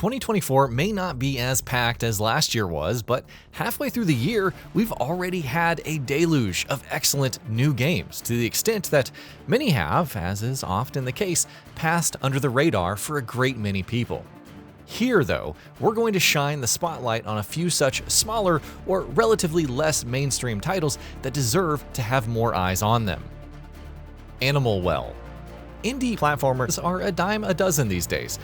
2024 may not be as packed as last year was, but halfway through the year, we've already had a deluge of excellent new games, to the extent that many have, as is often the case, passed under the radar for a great many people. Here, though, we're going to shine the spotlight on a few such smaller or relatively less mainstream titles that deserve to have more eyes on them. Animal Well. Indie platformers are a dime a dozen these days,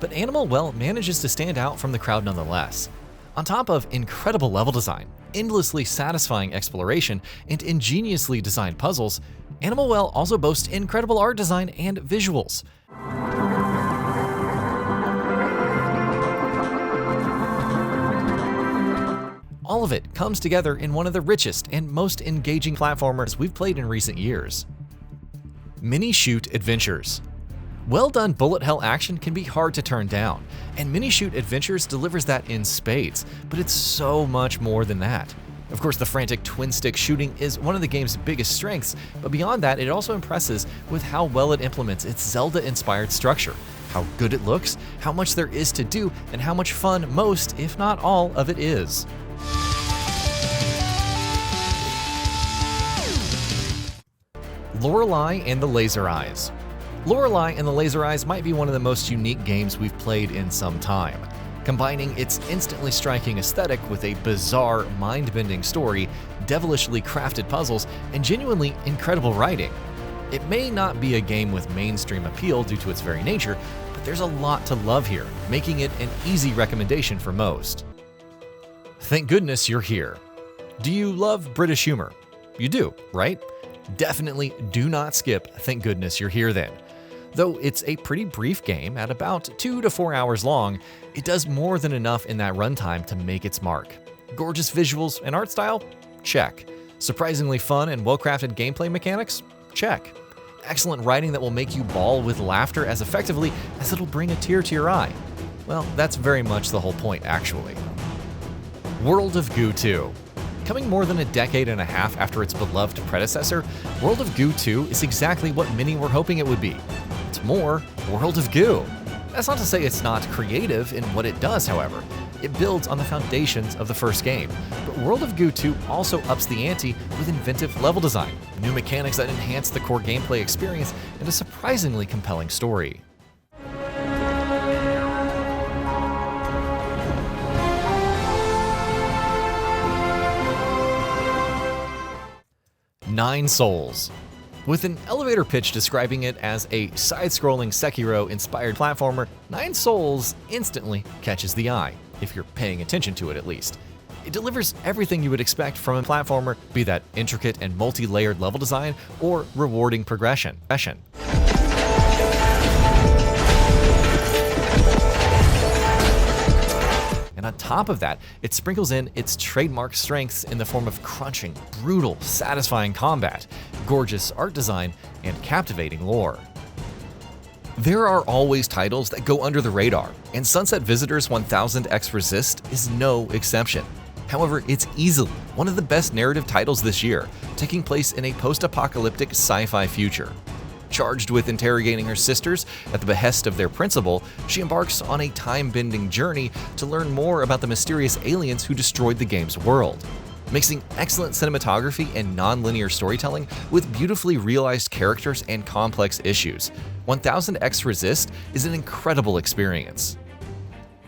but Animal Well manages to stand out from the crowd nonetheless. On top of incredible level design, endlessly satisfying exploration, and ingeniously designed puzzles, Animal Well also boasts incredible art design and visuals. All of it comes together in one of the richest and most engaging platformers we've played in recent years. MiniShoot Adventures. Well-done bullet hell action can be hard to turn down, and MiniShoot Adventures delivers that in spades, but it's so much more than that. Of course, the frantic twin-stick shooting is one of the game's biggest strengths, but beyond that, it also impresses with how well it implements its Zelda-inspired structure, how good it looks, how much there is to do, and how much fun most, if not all, of it is. Lorelei and the Laser Eyes. Lorelei and the Laser Eyes might be one of the most unique games we've played in some time, combining its instantly striking aesthetic with a bizarre, mind-bending story, devilishly crafted puzzles, and genuinely incredible writing. It may not be a game with mainstream appeal due to its very nature, but there's a lot to love here, making it an easy recommendation for most. Thank goodness you're here. Do you love British humor? You do, right? Definitely do not skip Thank Goodness You're Here then. Though it's a pretty brief game at about 2 to 4 hours long, it does more than enough in that runtime to make its mark. Gorgeous visuals and art style? Check. Surprisingly fun and well-crafted gameplay mechanics? Check. Excellent writing that will make you bawl with laughter as effectively as it'll bring a tear to your eye. Well, that's very much the whole point, actually. World of Goo 2. Coming more than a decade and a half after its beloved predecessor, World of Goo 2 is exactly what many were hoping it would be. It's more World of Goo. That's not to say it's not creative in what it does, however. It builds on the foundations of the first game, but World of Goo 2 also ups the ante with inventive level design, new mechanics that enhance the core gameplay experience, and a surprisingly compelling story. Nine Souls. With an elevator pitch describing it as a side-scrolling Sekiro-inspired platformer, Nine Souls instantly catches the eye, if you're paying attention to it at least. It delivers everything you would expect from a platformer, be that intricate and multi-layered level design or rewarding progression. And on top of that, it sprinkles in its trademark strengths in the form of crunching, brutal, satisfying combat, gorgeous art design, and captivating lore. There are always titles that go under the radar, and Sunset Visitors 1000X Resist is no exception. However, it's easily one of the best narrative titles this year, taking place in a post-apocalyptic sci-fi future. Charged with interrogating her sisters at the behest of their principal, she embarks on a time-bending journey to learn more about the mysterious aliens who destroyed the game's world. Mixing excellent cinematography and non-linear storytelling with beautifully realized characters and complex issues, 1000X Resist is an incredible experience.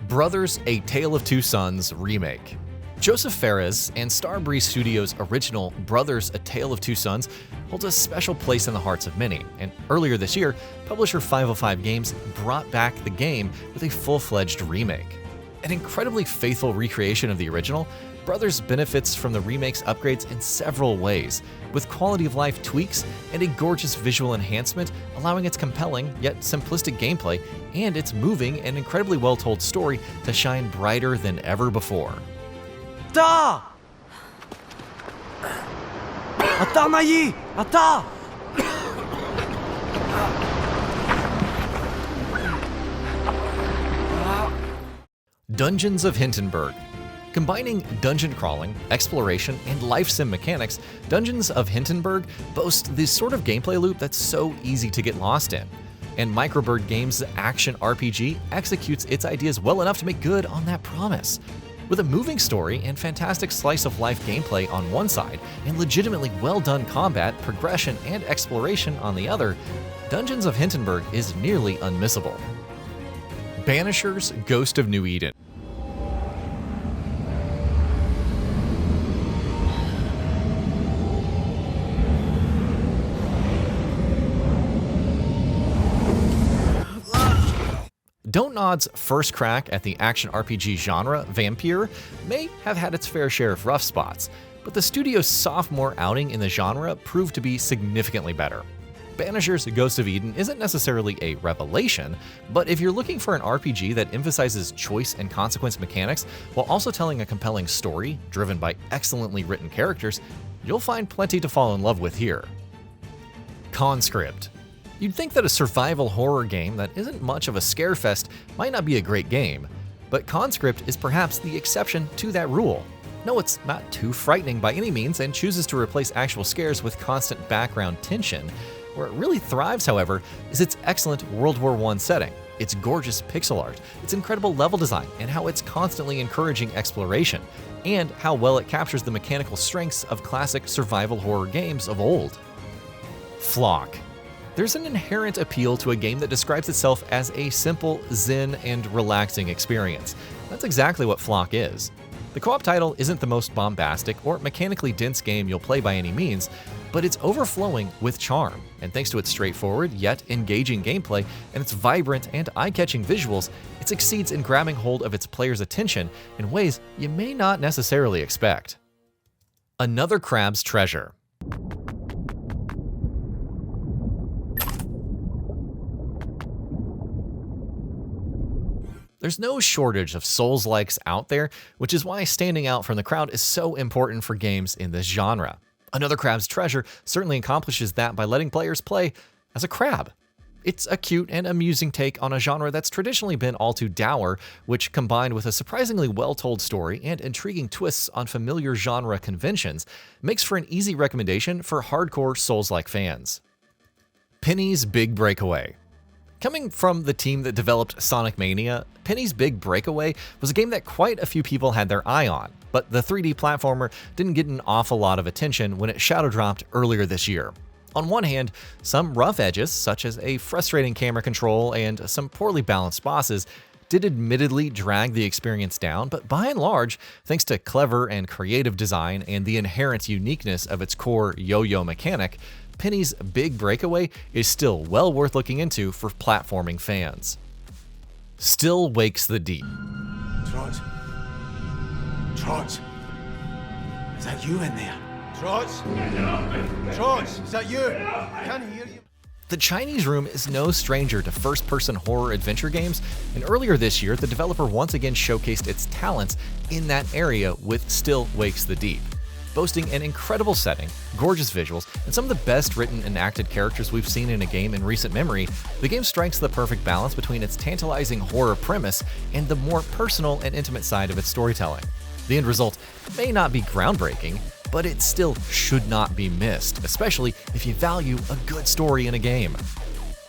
Brothers: A Tale of Two Sons Remake. Joseph Fares and Starbreeze Studios' original Brothers: A Tale of Two Sons holds a special place in the hearts of many, and earlier this year, publisher 505 Games brought back the game with a full-fledged remake. An incredibly faithful recreation of the original, Brothers benefits from the remake's upgrades in several ways, with quality-of-life tweaks and a gorgeous visual enhancement, allowing its compelling yet simplistic gameplay and its moving and incredibly well-told story to shine brighter than ever before. Attends! Attends, Mailly! Attends! Dungeons of Hintonburg. Combining dungeon crawling, exploration, and life sim mechanics, Dungeons of Hintonburg boasts the sort of gameplay loop that's so easy to get lost in. and Microbird Games' action RPG executes its ideas well enough to make good on that promise. With a moving story and fantastic slice-of-life gameplay on one side, and legitimately well-done combat, progression, and exploration on the other, Dungeons of Hintonburg is nearly unmissable. Banisher's Ghost of New Eden. Dontnod's first crack at the action RPG genre, Vampire, may have had its fair share of rough spots, but the studio's sophomore outing in the genre proved to be significantly better. Banisher's Ghost of Eden isn't necessarily a revelation, but if you're looking for an RPG that emphasizes choice and consequence mechanics while also telling a compelling story driven by excellently written characters, you'll find plenty to fall in love with here. Conscript. You'd think that a survival horror game that isn't much of a scarefest might not be a great game, but Conscript is perhaps the exception to that rule. No, it's not too frightening by any means and chooses to replace actual scares with constant background tension. Where it really thrives, however, is its excellent World War I setting, its gorgeous pixel art, its incredible level design, and how it's constantly encouraging exploration, and how well it captures the mechanical strengths of classic survival horror games of old. Flock. There's an inherent appeal to a game that describes itself as a simple, zen, and relaxing experience. That's exactly what Flock is. The co-op title isn't the most bombastic or mechanically dense game you'll play by any means, but it's overflowing with charm, and thanks to its straightforward yet engaging gameplay and its vibrant and eye-catching visuals, it succeeds in grabbing hold of its players' attention in ways you may not necessarily expect. Another Crab's Treasure. There's no shortage of Souls-likes out there, which is why standing out from the crowd is so important for games in this genre. Another Crab's Treasure certainly accomplishes that by letting players play as a crab. It's a cute and amusing take on a genre that's traditionally been all too dour, which, combined with a surprisingly well-told story and intriguing twists on familiar genre conventions, makes for an easy recommendation for hardcore Souls-like fans. Penny's Big Breakaway. Coming from the team that developed Sonic Mania, Penny's Big Breakaway was a game that quite a few people had their eye on, but the 3D platformer didn't get an awful lot of attention when it shadow dropped earlier this year. On one hand, some rough edges, such as a frustrating camera control and some poorly balanced bosses, did admittedly drag the experience down, but by and large, thanks to clever and creative design and the inherent uniqueness of its core yo-yo mechanic, Penny's Big Breakaway is still well worth looking into for platforming fans. Still Wakes the Deep. Trot. Trot. Is that you in there? Trot. Trot. Is that you? I can't hear you. The Chinese Room is no stranger to first-person horror adventure games, and earlier this year, the developer once again showcased its talents in that area with Still Wakes the Deep. Boasting an incredible setting, gorgeous visuals, and some of the best written and acted characters we've seen in a game in recent memory, the game strikes the perfect balance between its tantalizing horror premise and the more personal and intimate side of its storytelling. The end result may not be groundbreaking, but it still should not be missed, especially if you value a good story in a game.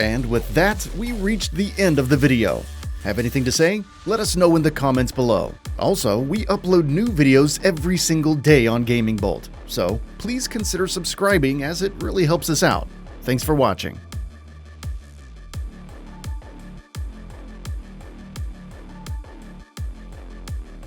And with that, we reached the end of the video. Have anything to say? Let us know in the comments below. Also, we upload new videos every single day on Gaming Bolt, so please consider subscribing as it really helps us out. Thanks for watching.